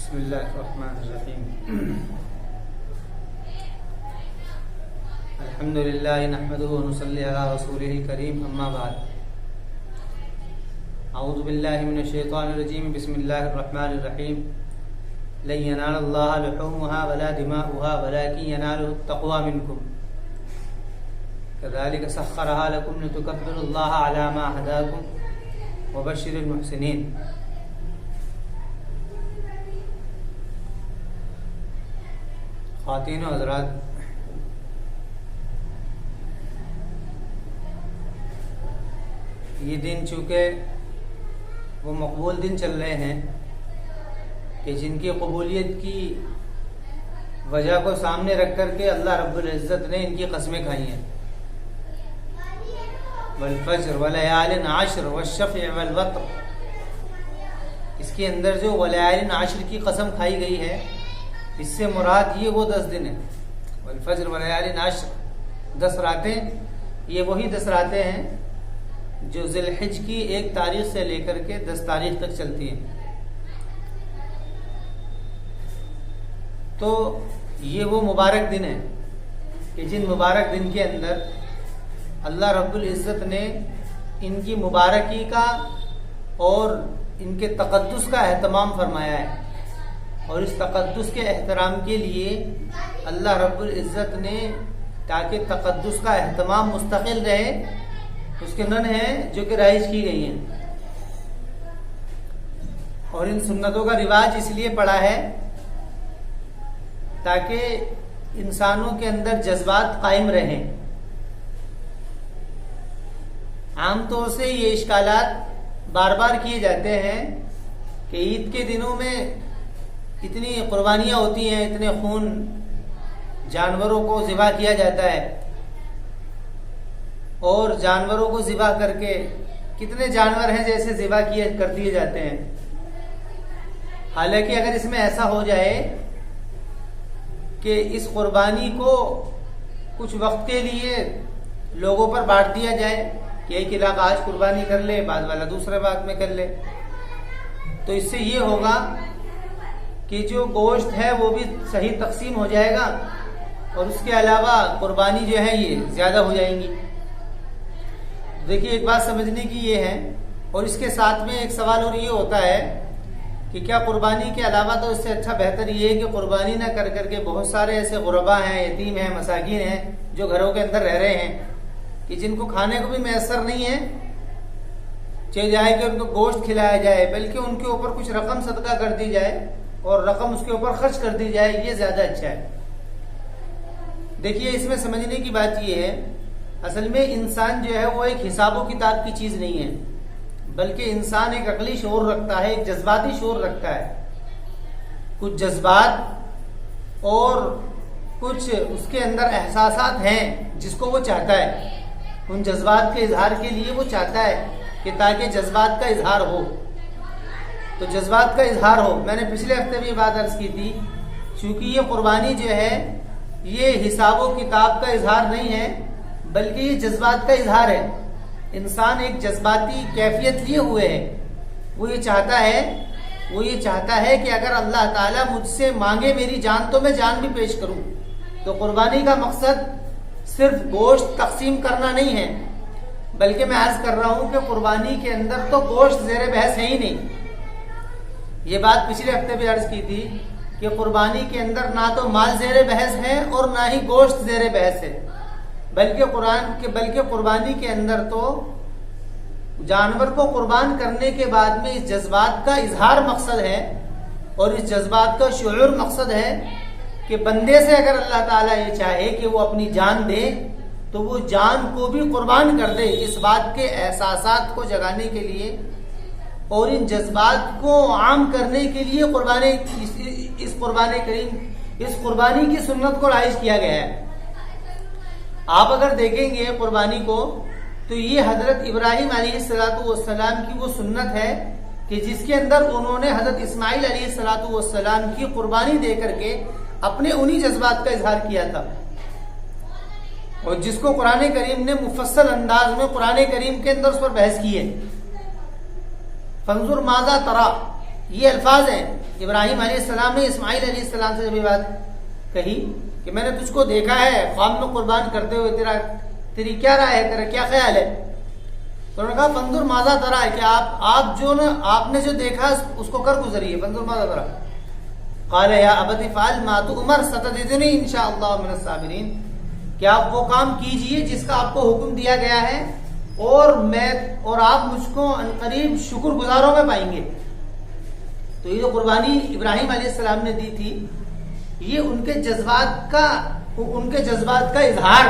بسم اللہ الرحمن الرحیم الحمد للہ نحمده ونصلی علی رسوله الکریم اما بعد اعوذ باللہ من الشیطان الرجیم بسم اللہ الرحمن الرحیم لن ینال اللہ لحومها ولا دماؤها ولكن ینالہ التقوی منکم كذلك سخرها لكم لتكبروا الله على ما هداكم وبشر المحسنین. خواتین و حضرات، یہ دن چونکہ وہ مقبول دن چل رہے ہیں کہ جن کی قبولیت کی وجہ کو سامنے رکھ کر کے اللہ رب العزت نے ان کی قسمیں کھائی ہیں. والفجر ولیال عشر والشفع والوتر، اس کے اندر جو ولیال عشر کی قسم کھائی گئی ہے، اس سے مراد یہ وہ 10 دن ہیں. والفجر ولیال عشر، 10 راتیں، یہ وہی 10 راتیں ہیں جو ذی الحج کی 1 تاریخ سے لے کر کے 10 تاریخ تک چلتی ہیں. تو یہ وہ مبارک دن ہیں کہ جن مبارک دن کے اندر اللہ رب العزت نے ان کی مبارکی کا اور ان کے تقدس کا اہتمام فرمایا ہے، اور اس تقدس کے احترام کے لیے اللہ رب العزت نے تاکہ تقدس کا اہتمام مستقل رہے، اس کے نن ہیں جو کہ رائج کی گئی ہیں. اور ان سنتوں کا رواج اس لیے پڑا ہے تاکہ انسانوں کے اندر جذبات قائم رہیں. عام طور سے یہ اشکالات بار بار کیے جاتے ہیں کہ عید کے دنوں میں اتنی قربانیاں ہوتی ہیں، اتنے خون جانوروں کو ذبح کیا جاتا ہے، اور جانوروں کو ذبح کر کے کتنے جانور ہیں جیسے ذبح کر دیے جاتے ہیں. حالانکہ اگر اس میں ایسا ہو جائے کہ اس قربانی کو کچھ وقت کے لیے لوگوں پر بانٹ دیا جائے کہ ایک علاقہ آج قربانی کر لے، بعد والا دوسرے بعد میں کر لے، تو اس سے یہ ہوگا کہ جو گوشت ہے وہ بھی صحیح تقسیم ہو جائے گا، اور اس کے علاوہ قربانی جو ہے یہ زیادہ ہو جائیں گی. دیکھیے، ایک بات سمجھنے کی یہ ہے، اور اس کے ساتھ میں ایک سوال اور یہ ہوتا ہے کہ کیا قربانی کے علاوہ تو اس سے اچھا بہتر یہ ہے کہ قربانی نہ کر کر کے بہت سارے ایسے غربا ہیں، یتیم ہیں، مساکین ہیں جو گھروں کے اندر رہ رہے ہیں کہ جن کو کھانے کو بھی میسر نہیں ہے، چاہے جائے کہ ان کو گوشت کھلایا جائے، بلکہ ان کے اوپر کچھ رقم صدقہ کر دی جائے اور رقم اس کے اوپر خرچ کر دی جائے، یہ زیادہ اچھا ہے. دیکھیے، اس میں سمجھنے کی بات یہ ہے، اصل میں انسان جو ہے وہ ایک حساب و کتاب کی چیز نہیں ہے، بلکہ انسان ایک عقلی شعور رکھتا ہے، ایک جذباتی شعور رکھتا ہے. کچھ جذبات اور کچھ اس کے اندر احساسات ہیں جس کو وہ چاہتا ہے. ان جذبات کے اظہار کے لیے وہ چاہتا ہے کہ تاکہ جذبات کا اظہار ہو، تو جذبات کا اظہار ہو. میں نے پچھلے ہفتے بھی یہ بات عرض کی تھی، چونکہ یہ قربانی جو ہے یہ حساب و کتاب کا اظہار نہیں ہے، بلکہ یہ جذبات کا اظہار ہے. انسان ایک جذباتی کیفیت لیے ہوئے ہے. وہ یہ چاہتا ہے کہ اگر اللہ تعالیٰ مجھ سے مانگے میری جان تو میں جان بھی پیش کروں. تو قربانی کا مقصد صرف گوشت تقسیم کرنا نہیں ہے، بلکہ میں عرض کر رہا ہوں کہ قربانی کے اندر تو گوشت زیر بحث ہے ہی نہیں. یہ بات پچھلے ہفتے بھی عرض کی تھی کہ قربانی کے اندر نہ تو مال زیر بحث ہے اور نہ ہی گوشت زیر بحث ہے، بلکہ قربانی کے اندر تو جانور کو قربان کرنے کے بعد میں اس جذبات کا اظہار مقصد ہے، اور اس جذبات کا شعور مقصد ہے کہ بندے سے اگر اللہ تعالیٰ یہ چاہے کہ وہ اپنی جان دے تو وہ جان کو بھی قربان کر دے. اس بات کے احساسات کو جگانے کے لیے اور ان جذبات کو عام کرنے کے لیے اس قربانی کی سنت کو رائج کیا گیا ہے. آپ اگر دیکھیں گے قربانی کو تو یہ حضرت ابراہیم علیہ السلام کی وہ سنت ہے کہ جس کے اندر انہوں نے حضرت اسماعیل علیہ السلام کی قربانی دے کر کے اپنے انہی جذبات کا اظہار کیا تھا، اور جس کو قرآن کریم نے مفصل انداز میں قرآن کریم کے اندر اس پر بحث کی ہے. فانظر ماذا ترى، یہ الفاظ ہیں ابراہیم علیہ السلام نے اسماعیل علیہ السلام سے جب یہ بات کہی کہ میں نے تجھ کو دیکھا ہے خواب میں قربان کرتے ہوئے، تیری کیا رائے ہے، تیرا کیا خیال ہے؟ تو انہوں نے کہا فنظر ماذا ترا ہے کہ آپ نے جو دیکھا اس کو کر گزریے، فنظر ماذا ترا۔ قال یا ابت فعل ما تؤمر ستجدنی ان شاء اللہ من الصابرین، کہ آپ وہ کام کیجئے جس کا آپ کو حکم دیا گیا ہے اور آپ مجھ کو عنقریب شکر گزاروں میں پائیں گے۔ تو یہ جو قربانی ابراہیم علیہ السلام نے دی تھی، یہ ان کے جذبات کا اظہار،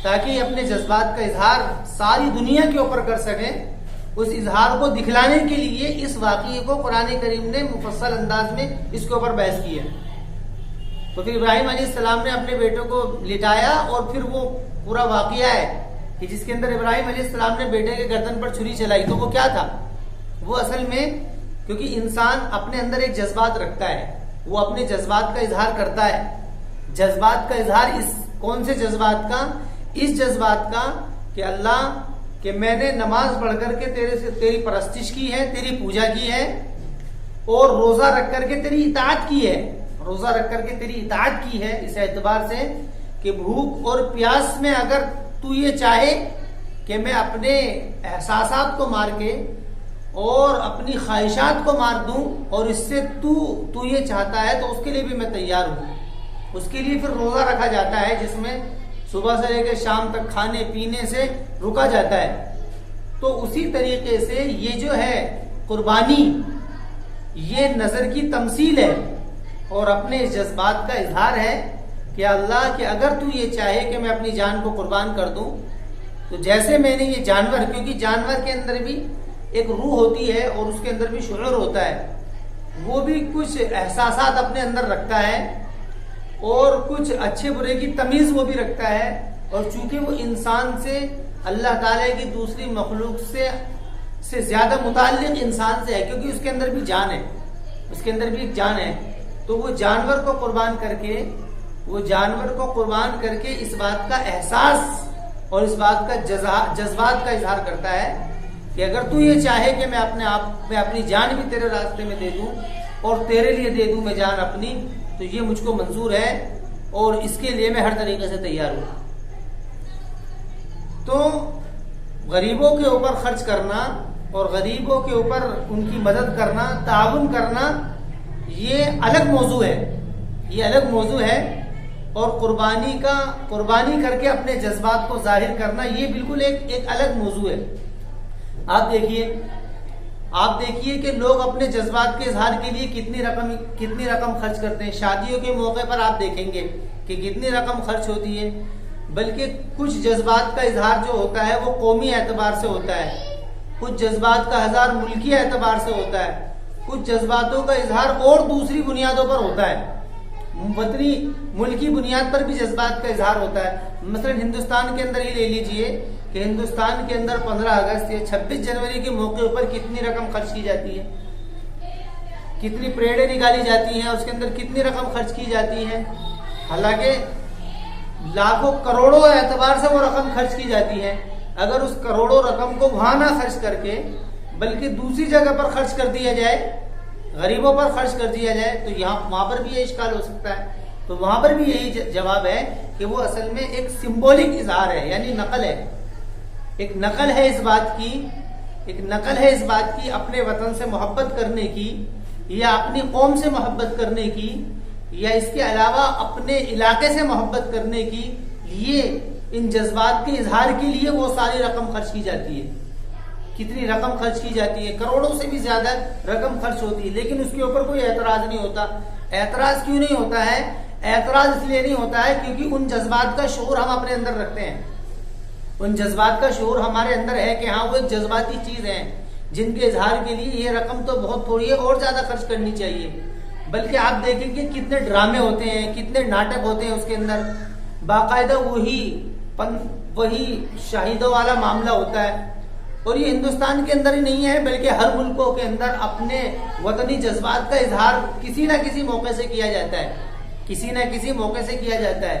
تاکہ اپنے جذبات کا اظہار ساری دنیا کے اوپر کر سکیں، اس اظہار کو دکھلانے کے لیے اس واقعے کو قرآن کریم نے مفصل انداز میں اس کے اوپر بحث کی ہے۔ تو پھر ابراہیم علیہ السلام نے اپنے بیٹے کو لٹایا، اور پھر وہ پورا واقعہ ہے کہ جس کے اندر ابراہیم علیہ السلام نے بیٹے کے گردن پر چھری چلائی، تو وہ کیا تھا؟ وہ اصل میں کیونکہ انسان اپنے اندر ایک جذبات رکھتا ہے، وہ اپنے جذبات کا اظہار کرتا ہے۔ جذبات کا اظہار کون سے جذبات کا؟ اس جذبات کا کہ اللہ، کہ میں نے نماز پڑھ کر کے تیری پرستش کی ہے، تیری پوجا کی ہے، اور روزہ رکھ کر کے تیری اطاعت کی ہے، روزہ رکھ کر کے تیری اطاعت کی ہے، اس اعتبار سے کہ بھوک اور پیاس میں اگر تو یہ چاہے کہ میں اپنے احساسات کو مار کے اور اپنی خواہشات کو مار دوں، اور اس سے تو یہ چاہتا ہے، تو اس کے لیے بھی میں تیار ہوں۔ اس کے لیے پھر روزہ رکھا جاتا ہے، جس میں صبح سے لے کے شام تک کھانے پینے سے رکا جاتا ہے۔ تو اسی طریقے سے یہ جو ہے قربانی، یہ نظر کی تمثیل ہے اور اپنے جذبات کا اظہار ہے کہ اللہ، کہ اگر تو یہ چاہے کہ میں اپنی جان کو قربان کر دوں، تو جیسے میں نے یہ جانور، کیونکہ جانور کے اندر بھی ایک روح ہوتی ہے اور اس کے اندر بھی شعور ہوتا ہے، وہ بھی کچھ احساسات اپنے اندر رکھتا ہے اور کچھ اچھے برے کی تمیز وہ بھی رکھتا ہے، اور چونکہ وہ انسان سے، اللہ تعالیٰ کی دوسری مخلوق سے زیادہ متعلق انسان سے ہے، کیونکہ اس کے اندر بھی جان ہے، اس کے اندر بھی ایک جان ہے، تو وہ جانور کو قربان کر کے اس بات کا احساس اور اس بات کا جذبات کا اظہار کرتا ہے کہ اگر تو یہ چاہے کہ میں اپنی جان بھی تیرے راستے میں دے دوں اور تیرے لیے دے دوں میں جان اپنی، تو یہ مجھ کو منظور ہے اور اس کے لیے میں ہر طریقے سے تیار ہوں۔ تو غریبوں کے اوپر خرچ کرنا اور غریبوں کے اوپر ان کی مدد کرنا، تعاون کرنا، یہ الگ موضوع ہے، اور قربانی کر کے اپنے جذبات کو ظاہر کرنا، یہ بالکل ایک الگ موضوع ہے۔ آپ دیکھیے کہ لوگ اپنے جذبات کے اظہار کے لیے کتنی رقم خرچ کرتے ہیں۔ شادیوں کے موقع پر آپ دیکھیں گے کہ کتنی رقم خرچ ہوتی ہے، بلکہ کچھ جذبات کا اظہار جو ہوتا ہے وہ قومی اعتبار سے ہوتا ہے، کچھ جذبات کا اظہار ملکی اعتبار سے ہوتا ہے، کچھ جذباتوں کا اظہار اور دوسری بنیادوں پر ہوتا ہے، وطنی ملکی بنیاد پر بھی جذبات کا اظہار ہوتا ہے۔ مثلا ہندوستان کے اندر ہی لے لیجئے کہ ہندوستان کے اندر 15 اگست یا 26 جنوری کے موقع پر کتنی رقم خرچ کی جاتی ہے، کتنی پریڈیں نکالی جاتی ہیں، اس کے اندر کتنی رقم خرچ کی جاتی ہے، حالانکہ لاکھوں کروڑوں اعتبار سے وہ رقم خرچ کی جاتی ہے۔ اگر اس کروڑوں رقم کو وہاں نہ خرچ کر کے بلکہ دوسری جگہ پر خرچ کر دیا جائے، غریبوں پر خرچ کر دیا جائے، تو وہاں پر بھی یہ اشکال ہو سکتا ہے۔ تو وہاں پر بھی یہی جواب ہے کہ وہ اصل میں ایک سمبولک اظہار ہے، یعنی نقل ہے، ایک نقل ہے اس بات کی اپنے وطن سے محبت کرنے کی، یا اپنی قوم سے محبت کرنے کی، یا اس کے علاوہ اپنے علاقے سے محبت کرنے کی، یہ ان جذبات کے اظہار کے لیے وہ ساری رقم خرچ کی جاتی ہے۔ کتنی رقم خرچ کی جاتی ہے؟ کروڑوں سے بھی زیادہ رقم خرچ ہوتی ہے، لیکن اس کے اوپر کوئی اعتراض نہیں ہوتا۔ اعتراض کیوں نہیں ہوتا ہے؟ اعتراض اس لیے نہیں ہوتا ہے کیونکہ ان جذبات کا شعور ہم اپنے اندر رکھتے ہیں، ان جذبات کا شعور ہمارے اندر ہے کہ ہاں وہ ایک جذباتی چیز ہے، جن کے اظہار کے لیے یہ رقم تو بہت تھوڑی ہے اور زیادہ خرچ کرنی چاہیے۔ بلکہ آپ دیکھیں کہ کتنے ڈرامے ہوتے ہیں، کتنے ناٹک ہوتے ہیں، اس کے اندر باقاعدہ وہی شاہدوں والا معاملہ ہوتا ہے۔ اور یہ ہندوستان کے اندر ہی نہیں ہے، بلکہ ہر ملکوں کے اندر اپنے وطنی جذبات کا اظہار کسی نہ کسی موقع سے کیا جاتا ہے،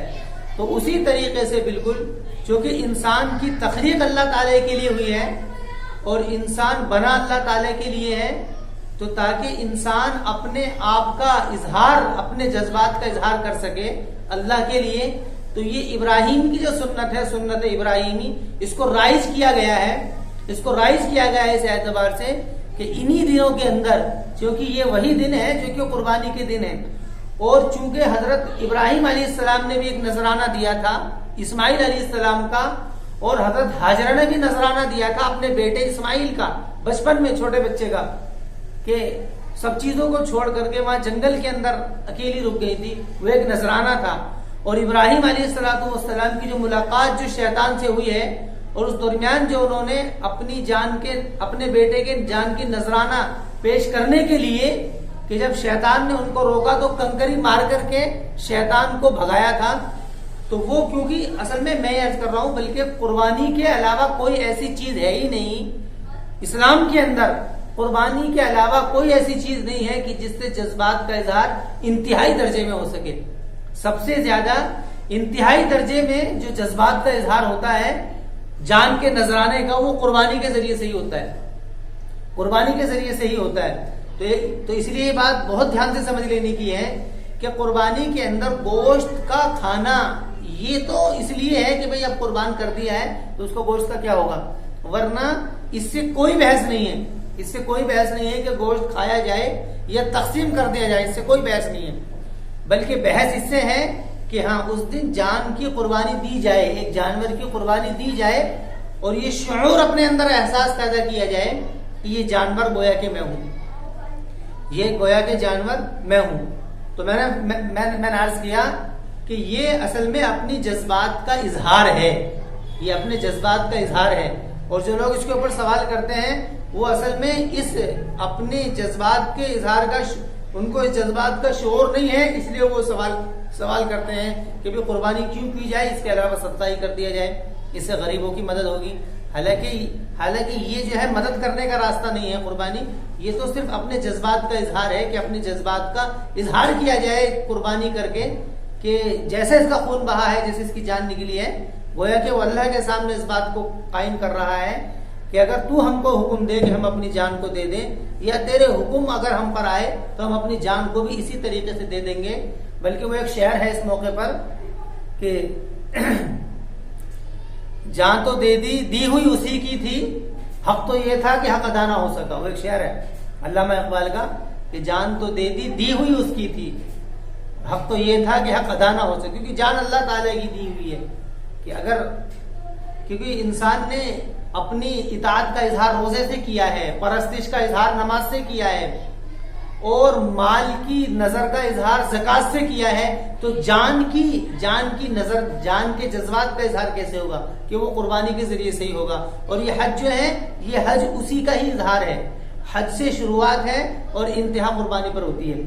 تو اسی طریقے سے بالکل چونکہ انسان کی تخلیق اللہ تعالیٰ کے لیے ہوئی ہے اور انسان بنا اللہ تعالیٰ کے لیے ہے، تو تاکہ انسان اپنے آپ کا اظہار، اپنے جذبات کا اظہار کر سکے اللہ کے لیے، تو یہ ابراہیم کی جو سنت ہے، سنت ابراہیمی، اس کو رائج کیا گیا ہے، اس اعتبار سے کہ انہی دنوں کے اندر، چونکہ یہ وہی دن ہے جو کہ قربانی کے دن ہے، اور چونکہ حضرت ابراہیم علیہ السلام نے بھی ایک نذرانہ دیا تھا اسماعیل علیہ السلام کا، اور حضرت ہاجرہ نے بھی نذرانہ دیا تھا اپنے بیٹے اسماعیل کا، بچپن میں چھوٹے بچے کا، کہ سب چیزوں کو چھوڑ کر کے وہاں جنگل کے اندر اکیلی رک گئی تھی، وہ ایک نذرانہ تھا۔ اور ابراہیم علیہ السلام کی جو ملاقات جو شیطان سے ہوئی ہے، اور اس درمیان جو انہوں نے اپنے بیٹے کے جان کی نذرانہ پیش کرنے کے لیے، کہ جب شیطان نے ان کو روکا تو کنکری مار کر کے شیطان کو بھگایا تھا، تو وہ کیونکہ اصل میں عرض کر رہا ہوں، بلکہ قربانی کے علاوہ کوئی ایسی چیز ہے ہی نہیں اسلام کے اندر، قربانی کے علاوہ کوئی ایسی چیز نہیں ہے کہ جس سے جذبات کا اظہار انتہائی درجے میں ہو سکے۔ سب سے زیادہ انتہائی درجے میں جو جذبات کا اظہار ہوتا ہے جان کے نذرانے کا، وہ قربانی کے ذریعے سے ہی ہوتا ہے، قربانی کے ذریعے سے ہی ہوتا ہے۔ تو اس لیے یہ بات بہت دھیان سے سمجھ لینے کی ہے کہ قربانی کے اندر گوشت کا کھانا یہ تو اس لیے ہے کہ بھئی اب قربان کر دیا ہے تو اس کو گوشت کا کیا ہوگا، ورنہ اس سے کوئی بحث نہیں ہے، اس سے کوئی بحث نہیں ہے کہ گوشت کھایا جائے یا تقسیم کر دیا جائے، اس سے کوئی بحث نہیں ہے، بلکہ بحث اس سے ہے کہ ہاں اس دن جان کی قربانی دی جائے، ایک جانور کی قربانی دی جائے، اور یہ شعور اپنے اندر احساس پیدا کیا جائے کہ یہ جانور گویا کہ میں ہوں، یہ گویا کہ جانور میں ہوں۔ تو میں نے عرض کیا کہ یہ اصل میں اپنی جذبات کا اظہار ہے، یہ اپنے جذبات کا اظہار ہے، اور جو لوگ اس کے اوپر سوال کرتے ہیں وہ اصل میں اس اپنے جذبات کے اظہار کا ان کو اس جذبات کا شعور نہیں ہے، اس لیے وہ سوال کرتے ہیں کہ بھی قربانی کیوں کی جائے، اس کے علاوہ صدقہ ہی کر دیا جائے، اس سے غریبوں کی مدد ہوگی۔ حالانکہ یہ جو ہے مدد کرنے کا راستہ نہیں ہے قربانی، یہ تو صرف اپنے جذبات کا اظہار ہے کہ اپنے جذبات کا اظہار کیا جائے قربانی کر کے، کہ جیسے اس کا خون بہا ہے، جیسے اس کی جان نکلی ہے، گویا کہ وہ اللہ کے سامنے اس بات کو قائم کر رہا ہے کہ اگر تو ہم کو حکم دے کہ ہم اپنی جان کو دے دیں، یا تیرے حکم اگر ہم پر آئے تو ہم اپنی جان کو بھی اسی طریقے سے دے دیں گے۔ بلکہ وہ ایک شعر ہے اس موقع پر کہ جان تو دے دی ہوئی اسی کی تھی، حق تو یہ تھا کہ حق ادا نہ ہو سکا، وہ ایک شعر ہے علامہ اقبال کا کہ جان تو دے دی ہوئی اس کی تھی، حق تو یہ تھا کہ حق ادا نہ ہو سکے، کیونکہ جان اللہ تعالیٰ کی دی ہوئی ہے، کہ کیونکہ انسان نے اپنی اطاعت کا اظہار روزے سے کیا ہے، پرستش کا اظہار نماز سے کیا ہے، اور مال کی نظر کا اظہار زکات سے کیا ہے، تو جان کی نظر، جان کے جذبات کا اظہار کیسے ہوگا، کہ وہ قربانی کے ذریعے سے ہی ہوگا۔ اور یہ حج جو ہے، یہ حج اسی کا ہی اظہار ہے، حج سے شروعات ہے اور انتہا قربانی پر ہوتی ہے۔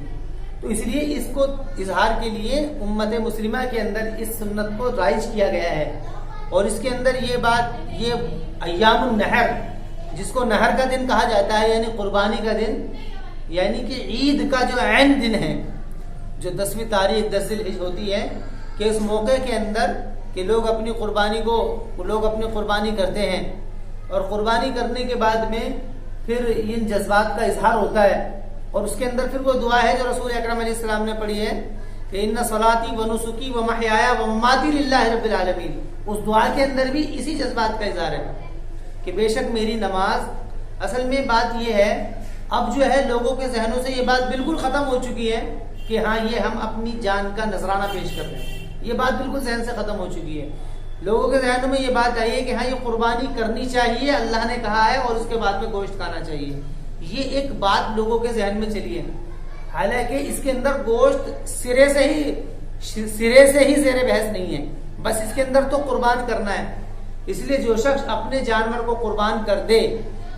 تو اس لیے اس کو اظہار کے لیے امت مسلمہ کے اندر اس سنت کو رائج کیا گیا ہے، اور اس کے اندر یہ بات، یہ ایام النحر، جس کو نہر کا دن کہا جاتا ہے، یعنی قربانی کا دن، یعنی کہ عید کا جو عین دن ہے، جو 10ویں تاریخ 10 ذی الحجہ ہوتی ہے، کہ اس موقع کے اندر کہ لوگ اپنی قربانی کرتے ہیں، اور قربانی کرنے کے بعد میں پھر ان جذبات کا اظہار ہوتا ہے، اور اس کے اندر پھر وہ دعا ہے جو رسول اکرم علیہ السلام نے پڑھی ہے کہ ان صلاتی و نسکی و محیایا و مماتی للہ رب العالمین، اس دعا کے اندر بھی اسی جذبات کا اظہار ہے کہ بے شک میری نماز، اصل میں بات یہ ہے، اب جو ہے لوگوں کے ذہنوں سے یہ بات بالکل ختم ہو چکی ہے کہ ہاں یہ ہم اپنی جان کا نذرانہ پیش کر رہے ہیں، یہ بات بالکل ذہن سے ختم ہو چکی ہے۔ لوگوں کے ذہنوں میں یہ بات آئی ہے کہ ہاں یہ قربانی کرنی چاہیے، اللہ نے کہا ہے، اور اس کے بعد میں گوشت کھانا چاہیے، یہ ایک بات لوگوں کے ذہن میں چلی ہے، حالانکہ اس کے اندر گوشت سرے سے ہی زیر بحث نہیں ہے، بس اس کے اندر تو قربان کرنا ہے۔ اس لیے جو شخص اپنے جانور کو قربان کر دے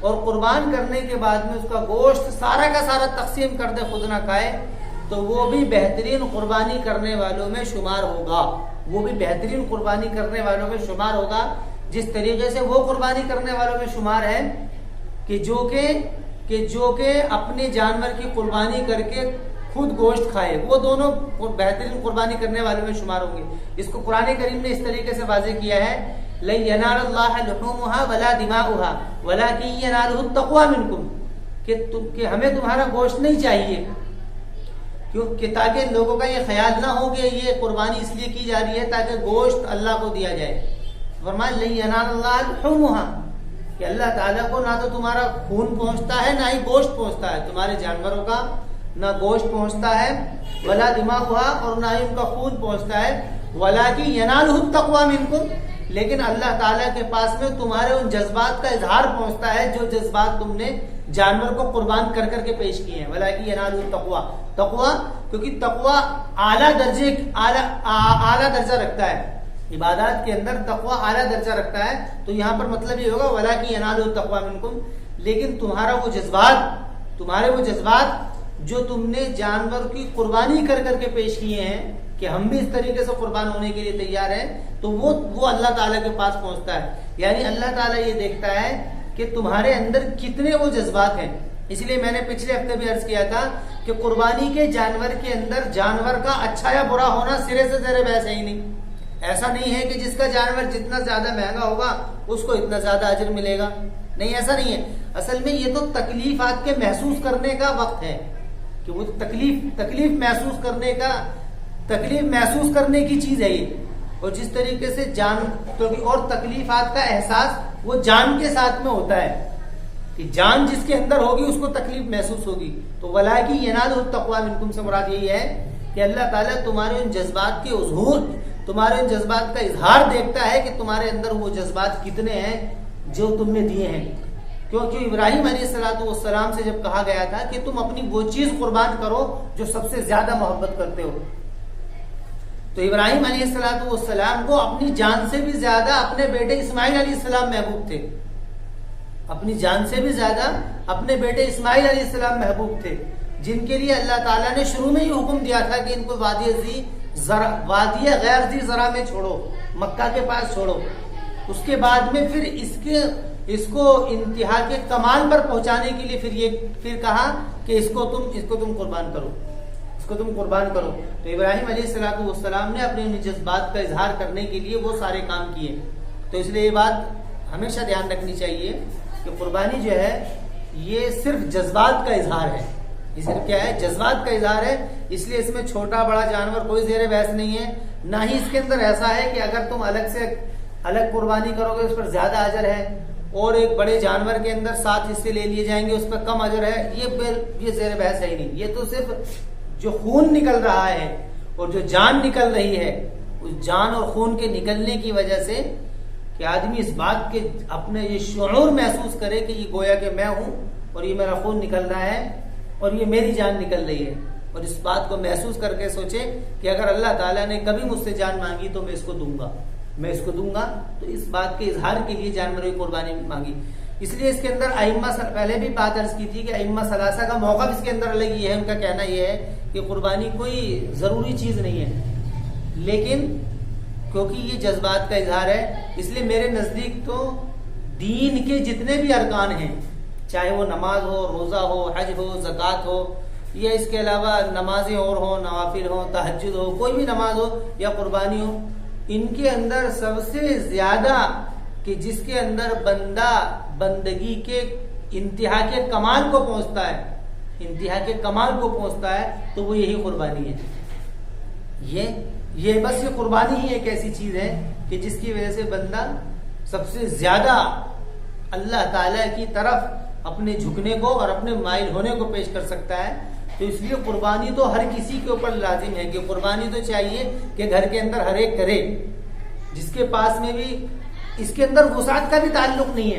اور قربان کرنے کے بعد میں اس کا گوشت سارا کا سارا تقسیم کر دے، خود نہ کھائے، تو وہ بھی بہترین قربانی کرنے والوں میں شمار ہوگا، وہ بھی بہترین قربانی کرنے والوں میں شمار ہوگا، جس طریقے سے وہ قربانی کرنے والوں میں شمار ہے کہ جو کہ اپنے جانور کی قربانی کر کے خود گوشت کھائے، وہ دونوں بہترین قربانی کرنے والوں میں شمار ہوں گے۔ اس کو قرآن کریم نے اس طریقے سے واضح کیا ہے، لَن يَنَالَ اللَّهَ لُحُومُهَا وَلَا دِمَاؤُهَا وَلَكِن يَنَالُهُ التَّقْوَى مِنكُمْ، کہ ہمیں تمہارا گوشت نہیں چاہیے، کیوں کہ تاکہ لوگوں کا یہ خیال نہ ہو کہ یہ قربانی اس لیے کی جا رہی ہے تاکہ گوشت اللہ کو دیا جائے۔ فرمایا لن ینال اللہ لحومها، کہ اللہ تعالیٰ کو نہ تو تمہارا خون پہنچتا ہے نہ ہی گوشت پہنچتا ہے، تمہارے جانوروں کا نہ گوشت پہنچتا ہے، ولا دماؤها، اور نہ ہی ان کا خون پہنچتا ہے، ولکن ینالہ التقوی منکم، لیکن اللہ تعالیٰ کے پاس میں تمہارے ان جذبات کا اظہار پہنچتا ہے جو جذبات تم نے جانور کو قربان کر کر کے پیش کیے ہیں۔ ولکن ینالہ التقوی، تقوی کیونکہ تقوی اعلیٰ درجہ رکھتا ہے، عبادات کے اندر تقوی اعلیٰ درجہ رکھتا ہے، تو یہاں پر مطلب یہ ہوگا ولکن ینالہ التقوی منکم، لیکن تمہارے وہ جذبات جو تم نے جانور کی قربانی کر کر کے پیش کیے ہیں کہ ہم بھی اس طریقے سے قربان ہونے کے لیے تیار ہیں، تو وہ اللہ تعالیٰ کے پاس پہنچتا ہے۔ یعنی اللہ تعالیٰ یہ دیکھتا ہے کہ تمہارے اندر کتنے وہ جذبات ہیں۔ اس لیے میں نے پچھلے ہفتے بھی عرض کیا تھا کہ قربانی کے جانور کے اندر جانور کا اچھا یا برا ہونا سرے سے زیر بحث ہی نہیں۔ ایسا نہیں ہے کہ جس کا جانور جتنا زیادہ مہنگا ہوگا اس کو اتنا زیادہ اجر ملے گا، نہیں، ایسا نہیں ہے۔ اصل میں یہ تو تکلیفات کے محسوس کرنے کا وقت ہے کہ وہ تکلیف محسوس کرنے کی چیز ہے یہ، اور جس طریقے سے اور تکلیفات کا احساس وہ جان کے ساتھ میں ہوتا ہے کہ جان جس کے اندر ہوگی اس کو تکلیف محسوس ہوگی۔ تو ولکن ینالہ التقوی منکم سے مراد یہی ہے کہ اللہ تعالیٰ تمہارے ان جذبات کے ظہور، تمہارے ان جذبات کا اظہار دیکھتا ہے کہ تمہارے اندر وہ جذبات کتنے ہیں جو تم نے دیے ہیں۔ کیونکہ ابراہیم علیہ السلام سے جب کہا گیا تھا کہ تم اپنی وہ چیز قربان کرو جو سب سے زیادہ محبت کرتے ہو، تو ابراہیم علیہ السلام کو اپنی جان سے بھی زیادہ اپنے بیٹے اسماعیل علیہ السلام محبوب تھے، اپنی جان سے بھی زیادہ اپنے بیٹے اسماعیل علیہ السلام محبوب تھے، جن کے لیے اللہ تعالیٰ نے شروع میں ہی حکم دیا تھا کہ ان کو وادی غیر ذی زرع میں چھوڑو، مکہ کے پاس چھوڑو۔ اس کے بعد میں پھر اس کو انتہا کے کمال پر پہنچانے کے لیے پھر کہا کہ اس کو تم قربان کرو، اس کو تم قربان کرو۔ تو ابراہیم علیہ السلام نے اپنے ان جذبات کا اظہار کرنے کے لیے وہ سارے کام کیے۔ تو اس لیے یہ بات ہمیشہ دھیان رکھنی چاہیے کہ قربانی جو ہے یہ صرف جذبات کا اظہار ہے، یہ صرف کیا ہے؟ جذبات کا اظہار ہے۔ اس لیے اس میں چھوٹا بڑا جانور کوئی زیر بحث نہیں ہے، نہ ہی اس کے اندر ایسا ہے کہ اگر تم الگ قربانی کرو گے اس پر زیادہ اجر ہے، اور ایک بڑے جانور کے اندر 7 حصے لے لیے جائیں گے اس پر کم اجر ہے، یہ زیر بحث ہے ہی نہیں۔ یہ تو صرف جو خون نکل رہا ہے اور جو جان نکل رہی ہے، اس جان اور خون کے نکلنے کی وجہ سے کہ آدمی اس بات کے اپنے یہ شعور محسوس کرے کہ یہ گویا کہ میں ہوں اور یہ میرا خون نکل رہا ہے اور یہ میری جان نکل رہی ہے، اور اس بات کو محسوس کر کے سوچے کہ اگر اللہ تعالیٰ نے کبھی مجھ سے جان مانگی تو میں اس کو دوں گا، تو اس بات کے اظہار کے لیے جانوروں کی قربانی مانگی۔ اس لیے اس کے اندر ائمہ پہلے بھی بات عرض کی تھی کہ ائمہ ثلاثہ کا موقف اس کے اندر الگ یہ ہے، ان کا کہنا یہ ہے کہ قربانی کوئی ضروری چیز نہیں ہے، لیکن کیونکہ یہ جذبات کا اظہار ہے اس لیے میرے نزدیک تو دین کے جتنے بھی ارکان ہیں، چاہے وہ نماز ہو، روزہ ہو، حج ہو، زکوٰۃ ہو، یا اس کے علاوہ نمازیں اور ہوں، نوافل ہوں، تہجد ہو، کوئی بھی نماز ہو یا قربانی ہو، ان کے اندر سب سے زیادہ کہ جس کے اندر بندہ بندگی کے انتہا کے کمال کو پہنچتا ہے تو وہ یہی قربانی ہے۔ یہ بس یہ قربانی ہی ایک ایسی چیز ہے کہ جس کی وجہ سے بندہ سب سے زیادہ اللہ تعالیٰ کی طرف اپنے جھکنے کو اور اپنے مائل ہونے کو پیش کر سکتا ہے۔ تو اس لیے قربانی تو ہر کسی کے اوپر لازم ہے کہ قربانی تو چاہیے کہ گھر کے اندر ہر ایک کرے، جس کے پاس میں بھی اس کے اندر وسعت کا بھی تعلق نہیں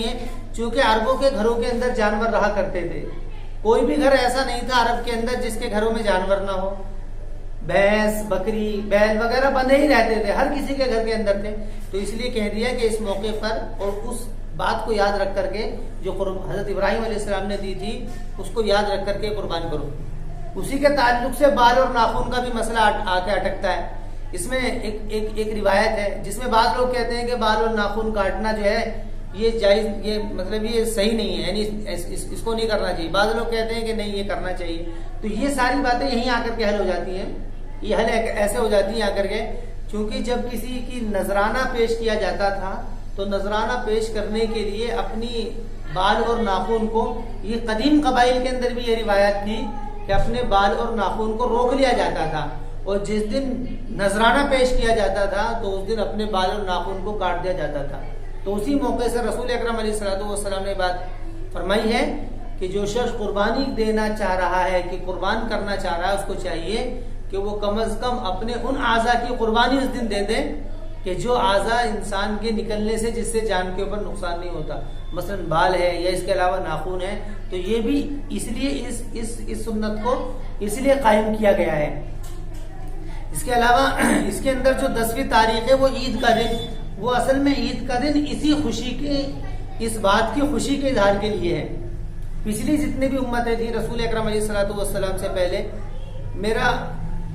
ہے، چونکہ عربوں کے گھروں کے اندر جانور رہا کرتے تھے، کوئی بھی گھر ایسا نہیں تھا عرب کے اندر جس کے گھروں میں جانور نہ ہو، بھینس، بکری، بیل وغیرہ بندھے ہی رہتے تھے، ہر کسی کے گھر کے اندر تھے۔ تو اس لیے کہہ دیا کہ اس موقع پر اور اس بات کو یاد رکھ کر کے جو حضرت ابراہیم علیہ السلام نے دی تھی اس کو یاد رکھ کر کے قربان کرو۔ اسی کے تعلق سے بال اور ناخن کا بھی مسئلہ آ کے اٹکتا ہے۔ اس میں ایک روایت ہے جس میں بعض لوگ کہتے ہیں کہ بال اور ناخن کاٹنا جو ہے یہ جائز، یہ مطلب یہ صحیح نہیں ہے، یعنی اس کو نہیں کرنا چاہیے۔ بعض لوگ کہتے ہیں کہ نہیں یہ کرنا چاہیے۔ تو یہ ساری باتیں یہیں آ کر کے حل ہو جاتی ہیں، یہ حل ایسے ہو جاتی ہیں آ کر کے، چونکہ جب کسی کی نذرانہ پیش کیا جاتا تھا تو نذرانہ پیش کرنے کے لیے بال اور ناخن کو، یہ قدیم قبائل کے اندر بھی یہ روایت تھی کہ اپنے بال اور ناخن کو روک لیا جاتا تھا، اور جس دن نذرانہ پیش کیا جاتا تھا تو اس دن اپنے بال اور ناخن کو کاٹ دیا جاتا تھا۔ تو اسی موقع سے رسول اکرم علیہ السلام نے بات فرمائی ہے کہ جو شخص قربانی دینا چاہ رہا ہے، کہ قربان کرنا چاہ رہا ہے، اس کو چاہیے کہ وہ کم از کم اپنے ان اعضاء کی قربانی اس دن دے دے کہ جو اعضاء انسان کے نکلنے سے جس سے جان کے اوپر نقصان نہیں ہوتا، مثلا بال ہے یا اس کے علاوہ ناخن ہے، تو یہ بھی اس لیے اس سنت کو اس لیے قائم کیا گیا ہے۔ اس کے علاوہ اس کے اندر جو 10ویں تاریخ ہے وہ عید کا دن، وہ اصل میں عید کا دن اسی خوشی کے، اس بات کی خوشی کے اظہار کے لیے ہے۔ پچھلی جتنی بھی امتیں تھیں رسول اکرم علیہ السلام سے پہلے، میرا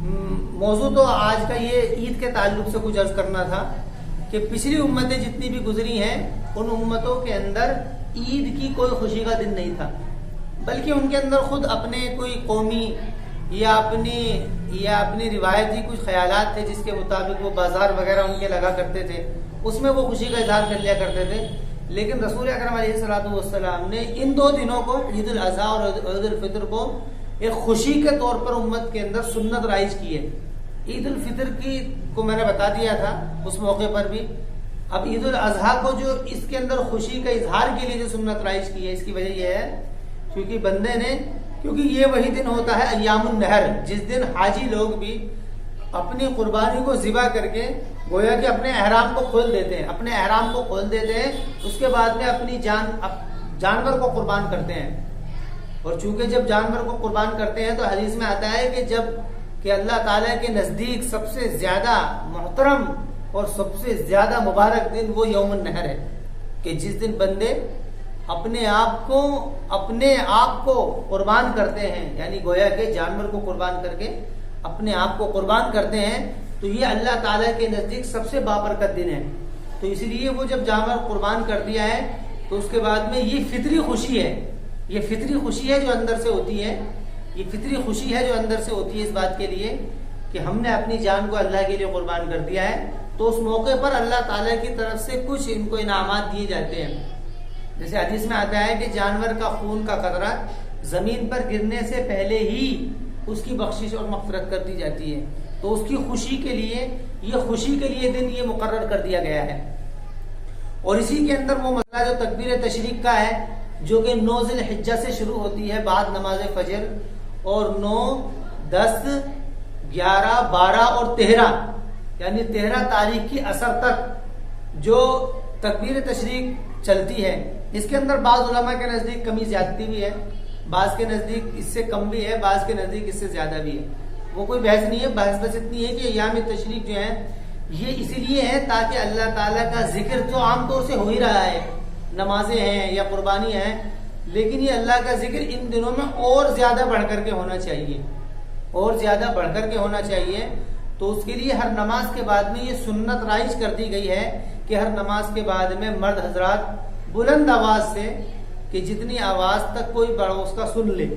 موضوع تو آج کا یہ عید کے تعلق سے کچھ عرض کرنا تھا کہ پچھلی امتیں جتنی بھی گزری ہیں ان امتوں کے اندر عید کی کوئی خوشی کا دن نہیں تھا، بلکہ ان کے اندر خود اپنے کوئی قومی یا اپنی روایتی کچھ خیالات تھے جس کے مطابق وہ بازار وغیرہ ان کے لگا کرتے تھے، اس میں وہ خوشی کا اظہار کر لیا کرتے تھے۔ لیکن رسول اکرم علیہ السلام نے ان دو دنوں کو، عید الاضحیٰ اور عید الفطر کو، ایک خوشی کے طور پر امت کے اندر سنت رائج کی ہے۔ عید الفطر کو میں نے بتا دیا تھا اس موقع پر بھی۔ اب عید الاضحیٰ کو جو اس کے اندر خوشی کا اظہار کے لیے جو سنت رائج کی ہے، اس کی وجہ یہ ہے کیونکہ یہ وہی دن ہوتا ہے ایام النہر، جس دن حاجی لوگ بھی اپنی قربانی کو ذبح کر کے گویا کہ اپنے احرام کو کھول دیتے ہیں، اس کے بعد میں اپنی جانور کو قربان کرتے ہیں۔ اور چونکہ جب جانور کو قربان کرتے ہیں تو حدیث میں آتا ہے کہ اللہ تعالیٰ کے نزدیک سب سے زیادہ محترم اور سب سے زیادہ مبارک دن وہ یوم النہر ہے، کہ جس دن بندے اپنے آپ کو قربان کرتے ہیں، یعنی گویا کہ جانور کو قربان کر کے اپنے آپ کو قربان کرتے ہیں، تو یہ اللہ تعالیٰ کے نزدیک سب سے بابرکت دن ہے۔ تو اس لیے وہ جب جانور قربان کر دیا ہے تو اس کے بعد میں یہ فطری خوشی ہے جو اندر سے ہوتی ہے، اس بات کے لیے کہ ہم نے اپنی جان کو اللہ کے لیے قربان کر دیا ہے، تو اس موقع پر اللہ تعالیٰ کی طرف سے کچھ ان کو انعامات دیے جاتے ہیں۔ جیسے حدیث میں آتا ہے کہ جانور کا خون کا قطرہ زمین پر گرنے سے پہلے ہی اس کی بخشش اور مغفرت کر دی جاتی ہے، تو اس کی خوشی کے لیے دن یہ مقرر کر دیا گیا ہے۔ اور اسی کے اندر وہ مسئلہ جو تکبیر تشریق کا ہے، جو کہ 9 ذی الحجہ سے شروع ہوتی ہے بعد نماز فجر، اور 9، 10، 11، 12 اور 13، یعنی 13 تاریخ کی عصر تک جو تکبیر تشریق چلتی ہے، اس کے اندر بعض علماء کے نزدیک کمی زیادتی بھی ہے، بعض کے نزدیک اس سے کم بھی ہے، بعض کے نزدیک اس سے زیادہ بھی ہے۔ وہ کوئی بحث نہیں ہے، بحث بس اتنی ہے کہ ایام تشریق جو ہیں یہ اسی لیے ہے تاکہ اللہ تعالیٰ کا ذکر جو عام طور سے ہو ہی رہا ہے، نمازیں ہیں یا قربانی ہیں، لیکن یہ اللہ کا ذکر ان دنوں میں اور زیادہ بڑھ کر کے ہونا چاہیے، تو اس کے لیے ہر نماز کے بعد میں یہ سنت رائج کر دی گئی ہے کہ ہر نماز کے بعد میں مرد حضرات بلند آواز سے، کہ جتنی آواز تک کوئی بڑا اس کا سن لے،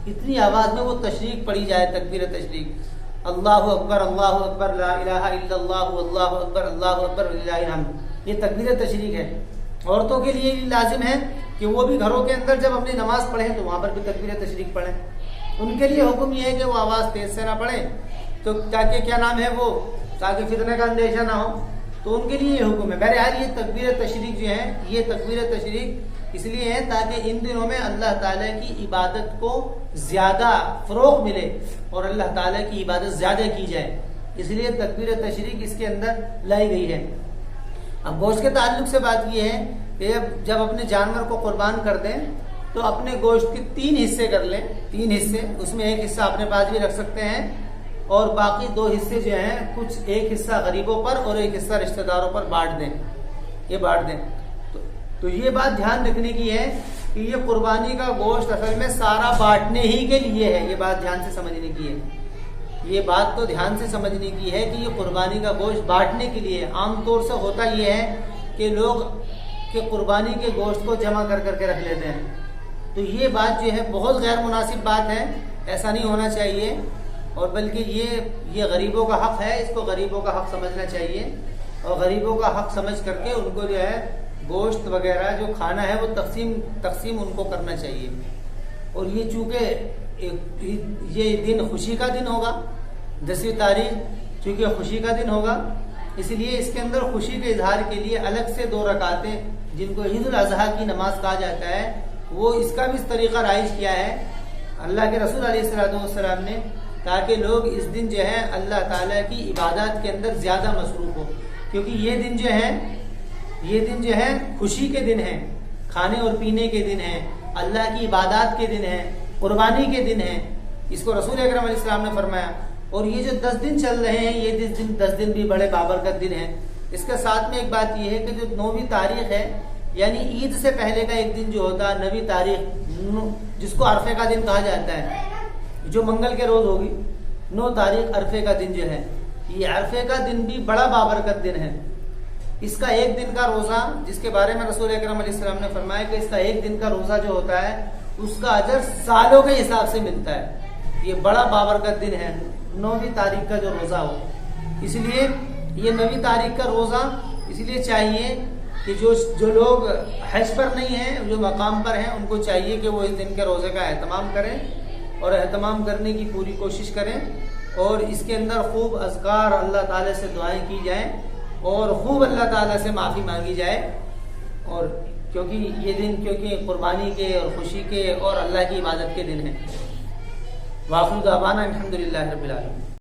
اتنی آواز میں وہ تشریق پڑھی جائے، تکبیر تشریق، اللہ اکبر لا الہ الا اللہ اللہ اکبر وللہ الحمد، یہ تکبیر تشریق ہے۔ عورتوں کے لیے لازم ہے کہ وہ بھی گھروں کے اندر جب اپنی نماز پڑھیں تو وہاں پر بھی تکبیر تشریق پڑھیں، ان کے لیے حکم یہ ہے کہ وہ آواز تیز سے نہ پڑھیں، تو تاکہ فتنہ کا اندیشہ نہ ہو، تو ان کے لیے یہ حکم ہے۔ بہرحال یہ تکبیر تشریق جو ہے، یہ تکبیر تشریق اس لیے ہے تاکہ ان دنوں میں اللہ تعالیٰ کی عبادت کو زیادہ فروغ ملے اور اللہ تعالیٰ کی عبادت زیادہ کی جائے، اس لیے تکبیر تشریق اس کے اندر لائی گئی ہے۔ اب گوشت کے تعلق سے بات یہ ہے کہ جب اپنے جانور کو قربان کر دیں تو اپنے گوشت کے 3 حصے کر لیں، 3 حصے، اس میں ایک حصہ اپنے پاس بھی رکھ سکتے ہیں، اور باقی 2 حصے جو ہیں کچھ ایک حصہ غریبوں پر اور ایک حصہ رشتہ داروں پر بانٹ دیں۔ تو یہ بات دھیان رکھنے کی ہے کہ یہ قربانی کا گوشت اصل میں سارا بانٹنے ہی کے لیے ہے، یہ بات دھیان سے سمجھنے کی ہے، یہ بات تو دھیان سے سمجھنے کی ہے کہ یہ قربانی کا گوشت بانٹنے کے لیے۔ عام طور سے ہوتا یہ ہے کہ لوگ کہ قربانی کے گوشت کو جمع کر کے رکھ لیتے ہیں، تو یہ بات جو ہے بہت غیر مناسب بات ہے، ایسا نہیں ہونا چاہیے، اور بلکہ یہ غریبوں کا حق ہے، اس کو غریبوں کا حق سمجھنا چاہیے، اور غریبوں کا حق سمجھ کر کے ان کو جو ہے گوشت وغیرہ جو کھانا ہے وہ تقسیم ان کو کرنا چاہیے. اور یہ چونکہ یہ دن خوشی کا دن ہوگا، 10ویں تاریخ چونکہ خوشی کا دن ہوگا، اس لیے اس کے اندر خوشی کے اظہار کے لیے الگ سے 2 رکعتیں جن کو عید الاضحیٰ کی نماز کہا جاتا ہے، وہ اس کا بھی طریقہ رائج کیا ہے اللہ کے رسول علیہ السلام نے، تاکہ لوگ اس دن جو ہے اللہ تعالیٰ کی عبادات کے اندر زیادہ مصروف ہو. کیونکہ یہ دن جو ہے خوشی کے دن ہے، کھانے اور پینے کے دن ہے، اللہ کی عبادات کے دن ہے، قربانی کے دن ہے. اس کو رسول اکرم علیہ السلام نے فرمایا. اور یہ جو 10 دن چل رہے ہیں، یہ 10 دن بھی بڑے بابرکت دن ہیں. اس کے ساتھ میں ایک بات یہ ہے کہ جو 9ویں تاریخ ہے، یعنی عید سے پہلے کا ایک دن جو ہوتا ہے 9ویں تاریخ، جس کو عرفے کا دن کہا جاتا ہے، جو منگل کے روز ہوگی، 9 تاریخ عرفے کا دن جو ہے، یہ عرفے کا دن بھی بڑا بابرکت دن ہے. اس کا ایک دن کا روزہ، جس کے بارے میں رسول اکرم علیہ السلام نے فرمایا کہ اس کا ایک دن کا روزہ جو ہوتا ہے اس کا اجر سالوں کے حساب سے ملتا ہے. یہ بڑا بابرکت دن ہے 9ویں تاریخ کا جو روزہ ہو. اس لیے یہ 9ویں تاریخ کا روزہ اس لیے چاہیے کہ جو لوگ حج پر نہیں ہیں، جو مقام پر ہیں، ان کو چاہیے کہ وہ اس دن کے روزے کا اہتمام کریں اور اہتمام کرنے کی پوری کوشش کریں. اور اس کے اندر خوب اذکار، اللہ تعالیٰ سے دعائیں کی جائیں اور خوب اللہ تعالیٰ سے معافی مانگی جائے. اور کیونکہ یہ دن قربانی کے اور خوشی کے اور اللہ کی عبادت کے دن ہیں. وآخر دعوانا الحمدللہ رب العالمین.